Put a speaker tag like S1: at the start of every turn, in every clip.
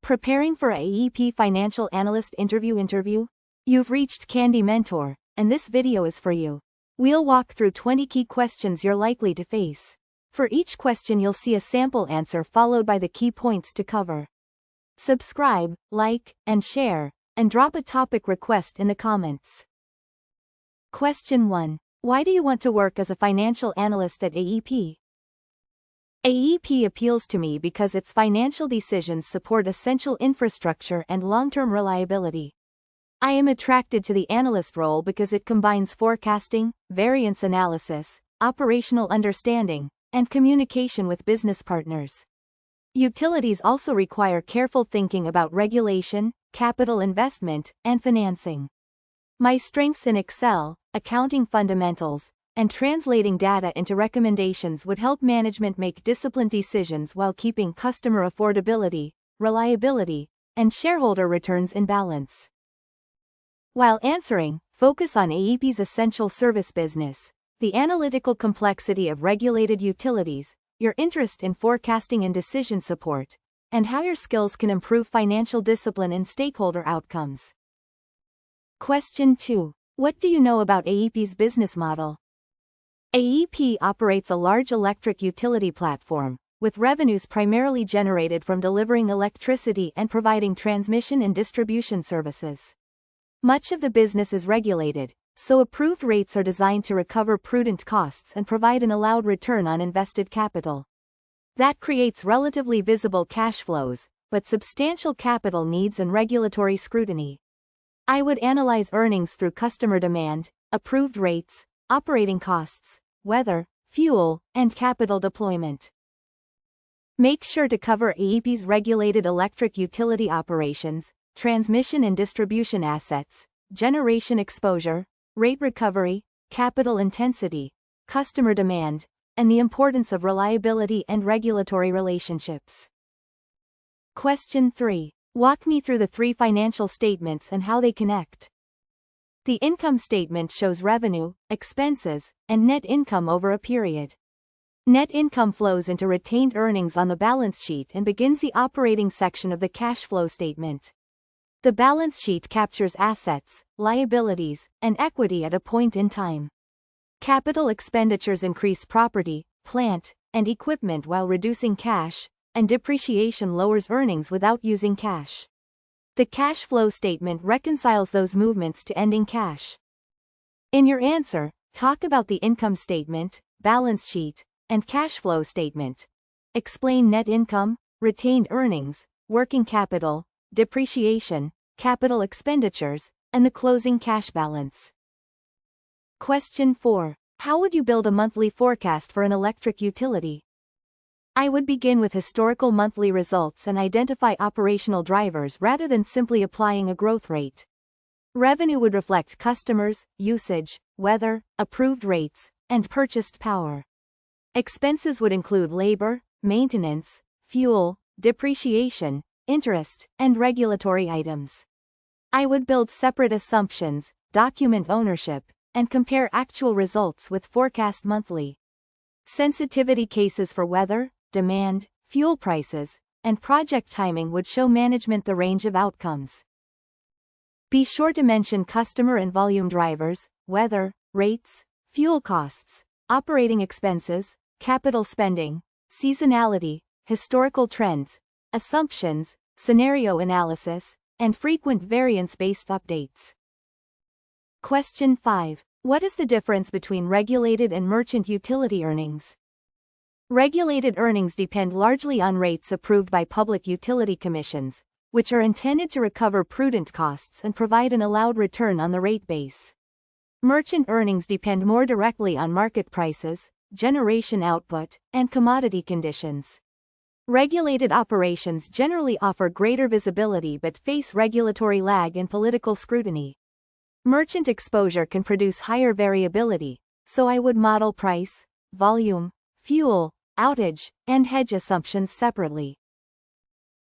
S1: Preparing for AEP Financial Analyst interview? You've reached Candy Mentor, and this video is for you. We'll walk through 20 key questions you're likely to face. For each question you'll see a sample answer followed by the key points to cover. Subscribe, like, and share, and drop a topic request in the comments. Question 1. Why do you want to work as a financial analyst at AEP? AEP appeals to me because its financial decisions support essential infrastructure and long-term reliability. I am attracted to the analyst role because it combines forecasting, variance analysis, operational understanding, and communication with business partners. Utilities also require careful thinking about regulation, capital investment, and financing. My strengths in Excel, accounting fundamentals, and translating data into recommendations would help management make disciplined decisions while keeping customer affordability, reliability, and shareholder returns in balance. While answering, focus on AEP's essential service business, the analytical complexity of regulated utilities, your interest in forecasting and decision support, and how your skills can improve financial discipline and stakeholder outcomes. Question 2. What do you know about AEP's business model? AEP operates a large electric utility platform, with revenues primarily generated from delivering electricity and providing transmission and distribution services. Much of the business is regulated, so approved rates are designed to recover prudent costs and provide an allowed return on invested capital. That creates relatively visible cash flows, but substantial capital needs and regulatory scrutiny. I would analyze earnings through customer demand, approved rates, operating costs, weather, fuel, and capital deployment. Make sure to cover AEP's regulated electric utility operations, transmission and distribution assets, generation exposure, rate recovery, capital intensity, customer demand, and the importance of reliability and regulatory relationships. Question 3. Walk me through the 3 financial statements and how they connect. The income statement shows revenue, expenses, and net income over a period. Net income flows into retained earnings on the balance sheet and begins the operating section of the cash flow statement. The balance sheet captures assets, liabilities, and equity at a point in time. Capital expenditures increase property, plant, and equipment while reducing cash, and depreciation lowers earnings without using cash. The cash flow statement reconciles those movements to ending cash. In your answer, talk about the income statement, balance sheet, and cash flow statement. Explain net income, retained earnings, working capital, depreciation, capital expenditures, and the closing cash balance. Question 4. How would you build a monthly forecast for an electric utility? I would begin with historical monthly results and identify operational drivers rather than simply applying a growth rate. Revenue would reflect customers, usage, weather, approved rates, and purchased power. Expenses would include labor, maintenance, fuel, depreciation, interest, and regulatory items. I would build separate assumptions, document ownership, and compare actual results with forecast monthly. Sensitivity cases for weather, demand, fuel prices, and project timing would show management the range of outcomes. Be sure to mention customer and volume drivers, weather, rates, fuel costs, operating expenses, capital spending, seasonality, historical trends, assumptions, scenario analysis, and frequent variance-based updates. Question 5. What is the difference between regulated and merchant utility earnings? Regulated earnings depend largely on rates approved by public utility commissions, which are intended to recover prudent costs and provide an allowed return on the rate base. Merchant earnings depend more directly on market prices, generation output, and commodity conditions. Regulated operations generally offer greater visibility but face regulatory lag and political scrutiny. Merchant exposure can produce higher variability, so I would model price, volume, fuel, outage, and hedge assumptions separately.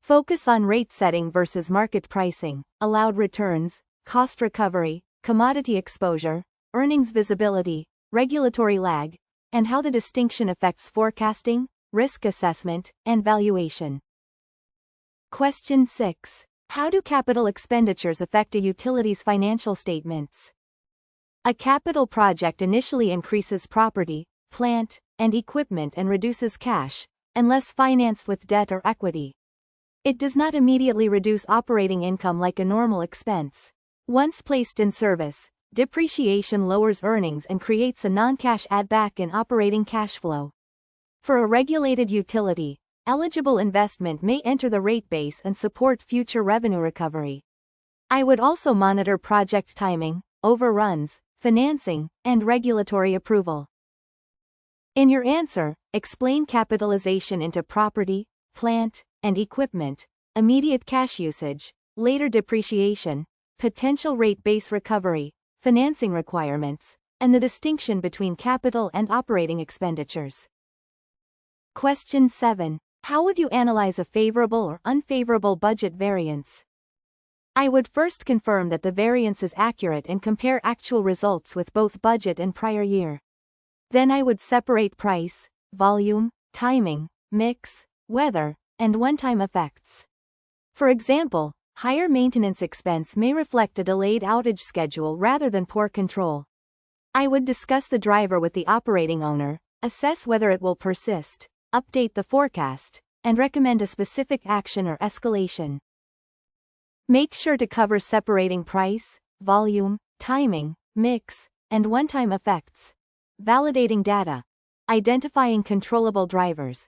S1: Focus on rate setting versus market pricing, allowed returns, cost recovery, commodity exposure, earnings visibility, regulatory lag, and how the distinction affects forecasting, risk assessment, and valuation. Question 6. How do capital expenditures affect a utility's financial statements? A capital project initially increases property, plant, and equipment and reduces cash, unless financed with debt or equity. It does not immediately reduce operating income like a normal expense. Once placed in service, depreciation lowers earnings and creates a non-cash add-back in operating cash flow. For a regulated utility, eligible investment may enter the rate base and support future revenue recovery. I would also monitor project timing, overruns, financing, and regulatory approval. In your answer, explain capitalization into property, plant, and equipment, immediate cash usage, later depreciation, potential rate base recovery, financing requirements, and the distinction between capital and operating expenditures. Question 7. How would you analyze a favorable or unfavorable budget variance? I would first confirm that the variance is accurate and compare actual results with both budget and prior year. Then I would separate price, volume, timing, mix, weather, and one-time effects. For example, higher maintenance expense may reflect a delayed outage schedule rather than poor control. I would discuss the driver with the operating owner, assess whether it will persist, update the forecast, and recommend a specific action or escalation. Make sure to cover separating price, volume, timing, mix, and one-time effects, validating data, identifying controllable drivers,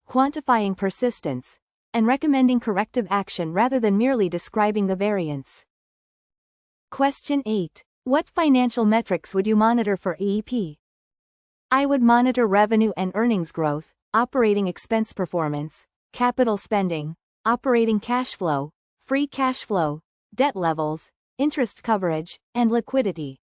S1: quantifying persistence, and recommending corrective action rather than merely describing the variance. Question 8. What financial metrics would you monitor for AEP? I would monitor revenue and earnings growth, operating expense performance, capital spending, operating cash flow, free cash flow, debt levels, interest coverage, and liquidity.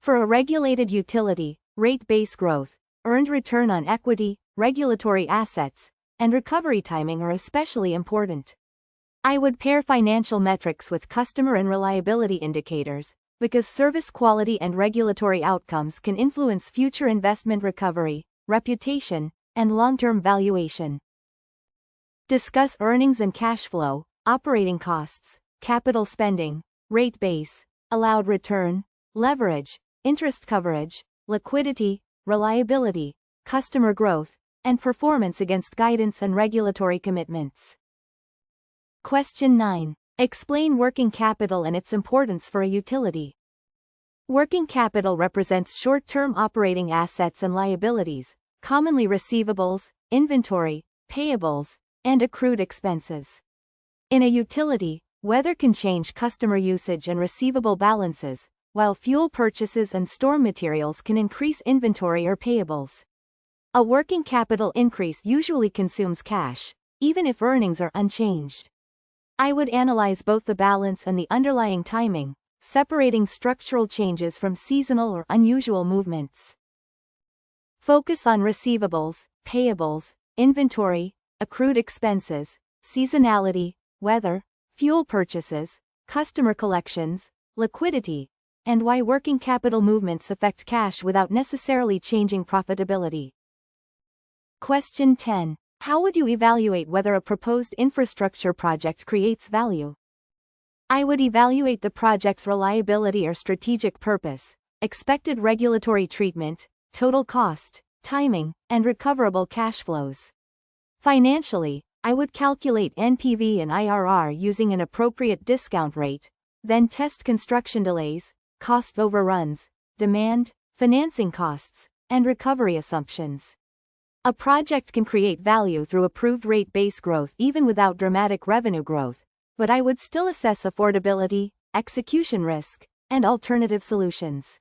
S1: For a regulated utility, rate base growth, earned return on equity, regulatory assets, and recovery timing are especially important. I would pair financial metrics with customer and reliability indicators, because service quality and regulatory outcomes can influence future investment recovery, reputation, and long-term valuation. Discuss earnings and cash flow, operating costs, capital spending, rate base, allowed return, leverage, interest coverage, liquidity, reliability, customer growth, and performance against guidance and regulatory commitments. Question 9. Explain working capital and its importance for a utility. Working capital represents short-term operating assets and liabilities, commonly receivables, inventory, payables, and accrued expenses. In a utility, weather can change customer usage and receivable balances, while fuel purchases and storm materials can increase inventory or payables. A working capital increase usually consumes cash, even if earnings are unchanged. I would analyze both the balance and the underlying timing, separating structural changes from seasonal or unusual movements. Focus on receivables, payables, inventory, accrued expenses, seasonality, weather, fuel purchases, customer collections, liquidity, and why working capital movements affect cash without necessarily changing profitability. Question 10. How would you evaluate whether a proposed infrastructure project creates value? I would evaluate the project's reliability or strategic purpose, expected regulatory treatment, total cost, timing, and recoverable cash flows. Financially, I would calculate NPV and IRR using an appropriate discount rate, then test construction delays, cost overruns, demand, financing costs, and recovery assumptions. A project can create value through approved rate base growth even without dramatic revenue growth, but I would still assess affordability, execution risk, and alternative solutions.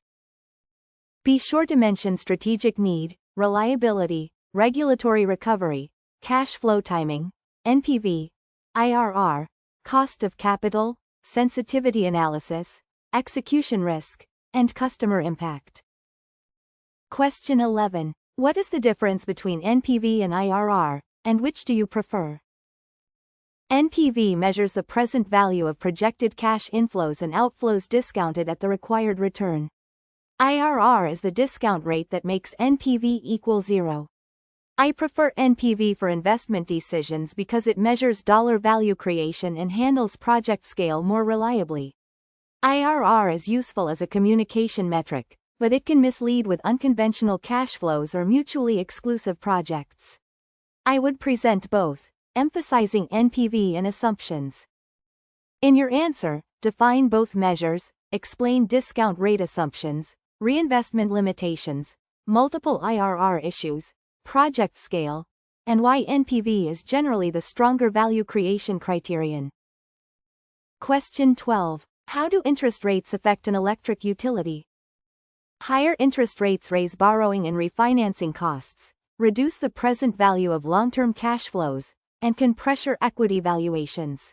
S1: Be sure to mention strategic need, reliability, regulatory recovery, cash flow timing, NPV, IRR, cost of capital, sensitivity analysis, execution risk, and customer impact. Question 11. What is the difference between NPV and IRR, and which do you prefer? NPV measures the present value of projected cash inflows and outflows discounted at the required return. IRR is the discount rate that makes NPV equal 0. I prefer NPV for investment decisions because it measures dollar value creation and handles project scale more reliably. IRR is useful as a communication metric, but it can mislead with unconventional cash flows or mutually exclusive projects. I would present both, emphasizing NPV and assumptions. In your answer, define both measures, explain discount rate assumptions, reinvestment limitations, multiple IRR issues, project scale, and why NPV is generally the stronger value creation criterion. Question 12. How do interest rates affect an electric utility? Higher interest rates raise borrowing and refinancing costs, reduce the present value of long-term cash flows, and can pressure equity valuations.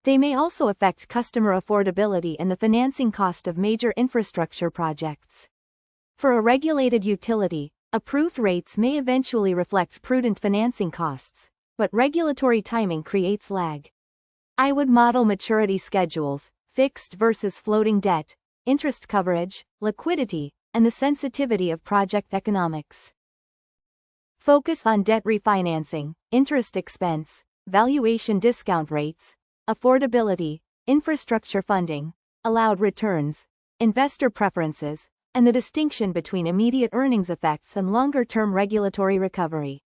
S1: They may also affect customer affordability and the financing cost of major infrastructure projects. For a regulated utility, approved rates may eventually reflect prudent financing costs, but regulatory timing creates lag. I would model maturity schedules, fixed versus floating debt, interest coverage, liquidity, and the sensitivity of project economics. Focus on debt refinancing, interest expense, valuation discount rates, affordability, infrastructure funding, allowed returns, investor preferences, and the distinction between immediate earnings effects and longer-term regulatory recovery.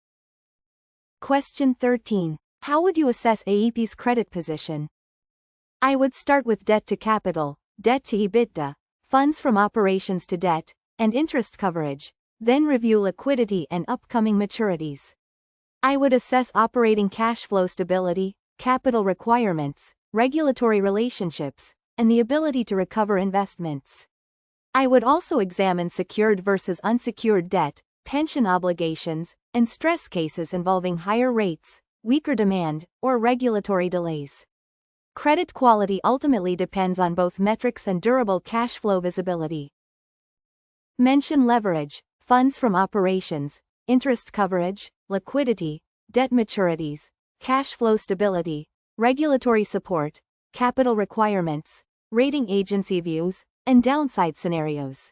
S1: Question 13. How would you assess AEP's credit position? I would start with debt to capital, debt to EBITDA, funds from operations to debt, and interest coverage, then review liquidity and upcoming maturities. I would assess operating cash flow stability, capital requirements, regulatory relationships, and the ability to recover investments. I would also examine secured versus unsecured debt, pension obligations, and stress cases involving higher rates, weaker demand, or regulatory delays. Credit quality ultimately depends on both metrics and durable cash flow visibility. Mention leverage, funds from operations, interest coverage, liquidity, debt maturities, cash flow stability, regulatory support, capital requirements, rating agency views, and downside scenarios.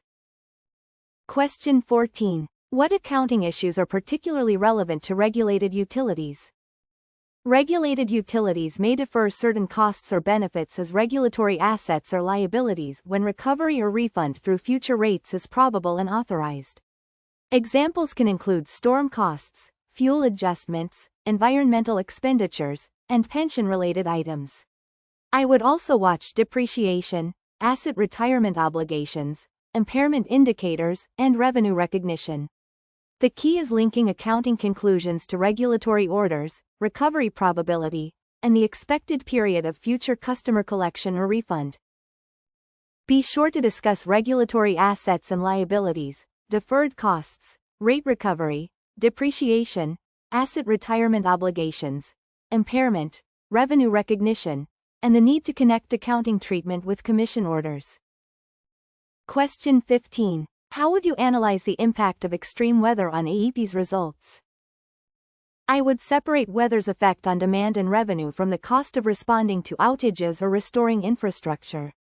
S1: Question 14. What accounting issues are particularly relevant to regulated utilities? Regulated utilities may defer certain costs or benefits as regulatory assets or liabilities when recovery or refund through future rates is probable and authorized. Examples can include storm costs, fuel adjustments, environmental expenditures, and pension-related items. I would also watch depreciation, asset retirement obligations, impairment indicators, and revenue recognition. The key is linking accounting conclusions to regulatory orders, recovery probability, and the expected period of future customer collection or refund. Be sure to discuss regulatory assets and liabilities, deferred costs, rate recovery, depreciation, asset retirement obligations, impairment, revenue recognition, and the need to connect accounting treatment with commission orders. Question 15. How would you analyze the impact of extreme weather on AEP's results? I would separate weather's effect on demand and revenue from the cost of responding to outages or restoring infrastructure.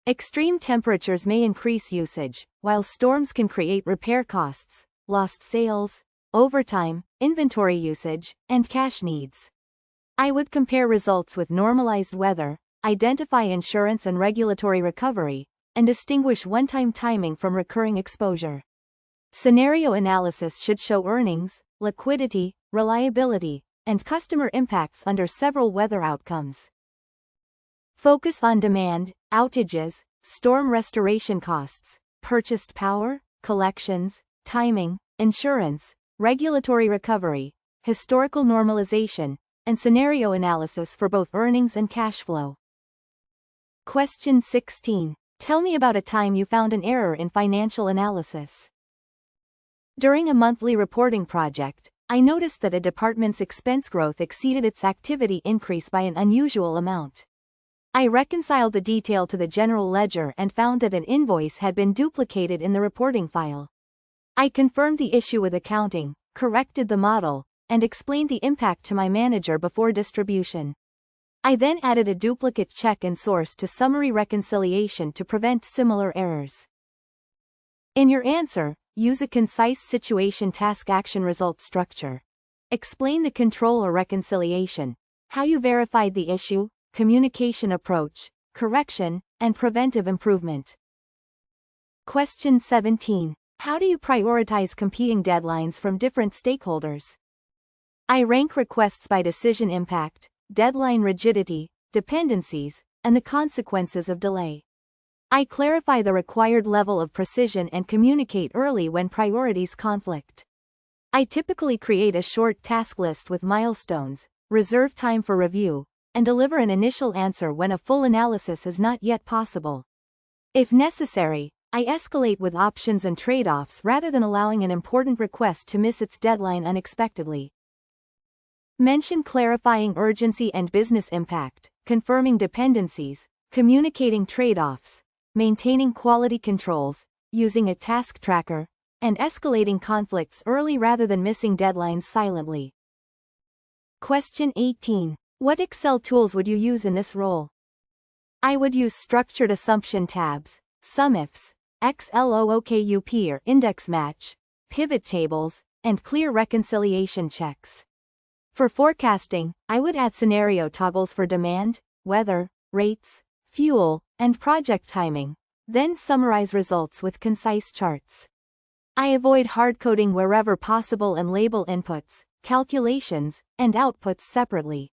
S1: Extreme temperatures may increase usage, while storms can create repair costs, lost sales, overtime, inventory usage, and cash needs. I would compare results with normalized weather, identify insurance and regulatory recovery, and distinguish one-time timing from recurring exposure. Scenario analysis should show earnings, liquidity, reliability, and customer impacts under several weather outcomes. Focus on demand, outages, storm restoration costs, purchased power, collections, timing, insurance, regulatory recovery, historical normalization, and scenario analysis for both earnings and cash flow. Question 16. Tell me about a time you found an error in financial analysis. During a monthly reporting project, I noticed that a department's expense growth exceeded its activity increase by an unusual amount. I reconciled the detail to the general ledger and found that an invoice had been duplicated in the reporting file. I confirmed the issue with accounting, corrected the model, and explained the impact to my manager before distribution. I then added a duplicate check and source to summary reconciliation to prevent similar errors. In your answer, Use a concise situation task action result structure. Explain the control or reconciliation, how you verified the issue, communication approach, correction, and preventive improvement. Question 17. How do you prioritize competing deadlines from different stakeholders? I rank requests by decision impact, deadline rigidity, dependencies, and the consequences of delay. I clarify the required level of precision and communicate early when priorities conflict. I typically create a short task list with milestones, reserve time for review, and deliver an initial answer when a full analysis is not yet possible. If necessary, I escalate with options and trade-offs rather than allowing an important request to miss its deadline unexpectedly. Mention clarifying urgency and business impact, confirming dependencies, communicating trade-offs, maintaining quality controls, using a task tracker, and escalating conflicts early rather than missing deadlines silently. Question 18. What Excel tools would you use in this role? I would use structured assumption tabs, SUMIFs, XLOOKUP or index match, pivot tables, and clear reconciliation checks. For forecasting, I would add scenario toggles for demand, weather, rates, fuel, and project timing, then summarize results with concise charts. I avoid hard-coding wherever possible and label inputs, calculations, and outputs separately.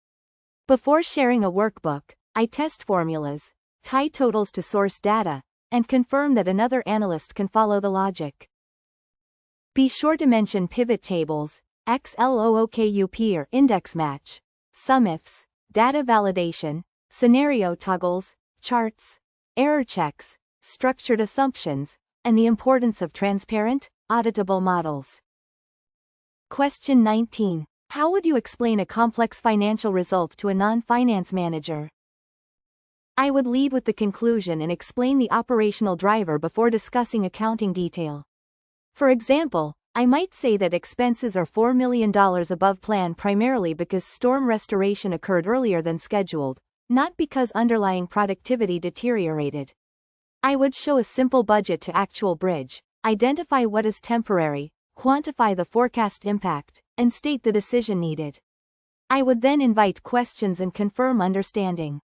S1: Before sharing a workbook, I test formulas, tie totals to source data, and confirm that another analyst can follow the logic. Be sure to mention pivot tables, XLOOKUP or index match, SUMIFs, data validation, scenario toggles, charts, error checks, structured assumptions, and the importance of transparent, auditable models. Question 19. How would you explain a complex financial result to a non-finance manager? I would lead with the conclusion and explain the operational driver before discussing accounting detail. For example, I might say that expenses are $4 million above plan primarily because storm restoration occurred earlier than scheduled, not because underlying productivity deteriorated. I would show a simple budget to actual bridge, identify what is temporary, quantify the forecast impact, and state the decision needed. I would then invite questions and confirm understanding.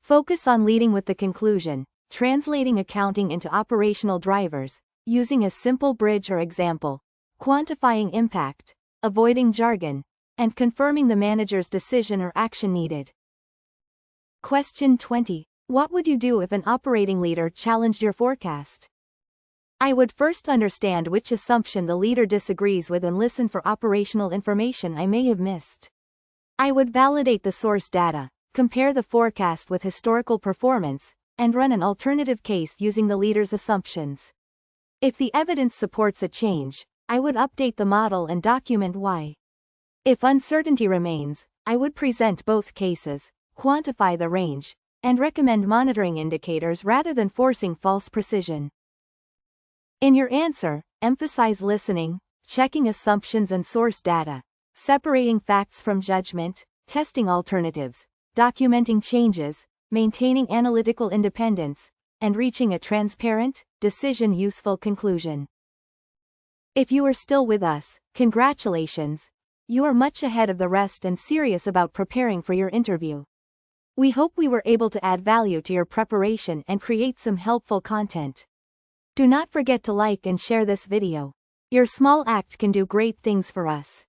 S1: Focus on leading with the conclusion, translating accounting into operational drivers, using a simple bridge or example, quantifying impact, avoiding jargon, and confirming the manager's decision or action needed. Question 20. What would you do if an operating leader challenged your forecast? I would first understand which assumption the leader disagrees with and listen for operational information I may have missed. I would validate the source data, compare the forecast with historical performance, and run an alternative case using the leader's assumptions. If the evidence supports a change, I would update the model and document why. If uncertainty remains, I would present both cases, quantify the range, and recommend monitoring indicators rather than forcing false precision. In your answer, emphasize listening, checking assumptions and source data, separating facts from judgment, testing alternatives, documenting changes, maintaining analytical independence, and reaching a transparent, decision-useful conclusion. If you are still with us, congratulations! You are much ahead of the rest and serious about preparing for your interview. We hope we were able to add value to your preparation and create some helpful content. Do not forget to like and share this video. Your small act can do great things for us.